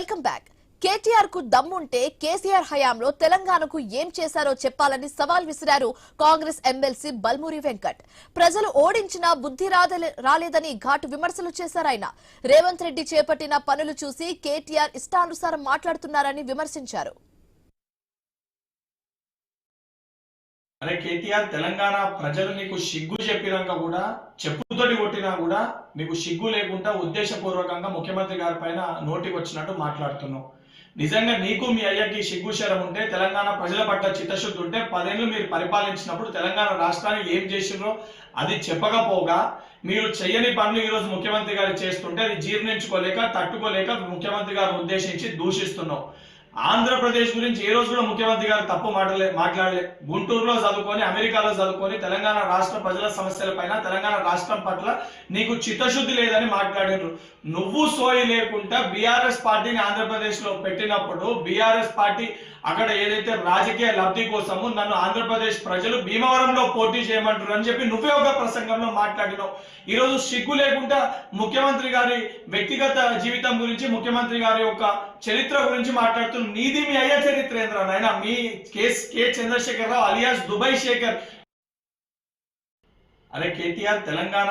Welcome back. KTR కు దమ్ముంటే కేసీఆర్ హయాంలో తెలంగాణకు ఏం చేశారో చెప్పాలని సవాల్ విసిరారు కాంగ్రెస్ ఎమ్మెల్సీ బల్మూరి వెంకట్. ప్రజలు ఓడించినా బుద్ధి రాలేదని ఘాటు విమర్శలు చేశారాయన. రేవంత్ రెడ్డి చేపట్టిన పనులు చూసి కేటీఆర్ ఇష్టానుసారం మాట్లాడుతున్నారని విమర్శించారు. అరే కేటీఆర్, తెలంగాణ ప్రజలు నీకు సిగ్గు చెప్పినాక కూడా, చెప్పుతోటి కొట్టినా కూడా నీకు సిగ్గు లేకుండా ఉద్దేశపూర్వకంగా ముఖ్యమంత్రి గారి పైన నోటికి వచ్చినట్టు మాట్లాడుతున్నావు. నిజంగా నీకు మీ అయ్యకి సిగ్గు శరం ఉంటే, తెలంగాణ ప్రజల పట్ల చిత్తశుద్ధి ఉంటే, 10 ఏళ్ళు మీరు పరిపాలించినప్పుడు తెలంగాణ రాష్ట్రాన్ని ఏం చేసిండ్రో అది చెప్పకపోగా మీరు చెయ్యని పనులు ఈరోజు ముఖ్యమంత్రి గారు చేస్తుంటే అది జీర్ణించుకోలేక తట్టుకోలేక ముఖ్యమంత్రి గారిని ఉద్దేశించి దూషిస్తున్నావు. ఆంధ్రప్రదేశ్ గురించి ఏ రోజు కూడా ముఖ్యమంత్రి గారు తప్పు మాట్లాడలే. గుంటూరులో చదువుకొని, అమెరికాలో చదువుకొని తెలంగాణ రాష్ట్ర ప్రజల సమస్యల పైన, తెలంగాణ రాష్ట్రం పట్ల నీకు చిత్తశుద్ధి లేదని మాట్లాడారు. నువ్వు సోయి లేకుండా బీఆర్ఎస్ పార్టీని ఆంధ్రప్రదేశ్ లో పెట్టినప్పుడు బీఆర్ఎస్ పార్టీ అక్కడ ఏదైతే రాజకీయ లబ్ధి కోసము నన్ను ఆంధ్రప్రదేశ్ ప్రజలు భీమవరంలో పోటీ చేయమంటారు అని చెప్పి నువ్వే ఒక ప్రసంగంలో మాట్లాడినావు. ఈరోజు సిగ్గు లేకుండా ముఖ్యమంత్రి గారి వ్యక్తిగత జీవితం గురించి, ముఖ్యమంత్రి గారి యొక్క చరిత్ర గురించి మాట్లాడుతున్నావు. నీది మీ అయ్య చరిత్ర ఏంద్రా నాయన? మీ కె చంద్రశేఖర్ రావు అలియాస్ దుబాయ్ శేఖర్. అరే కేటీఆర్, తెలంగాణ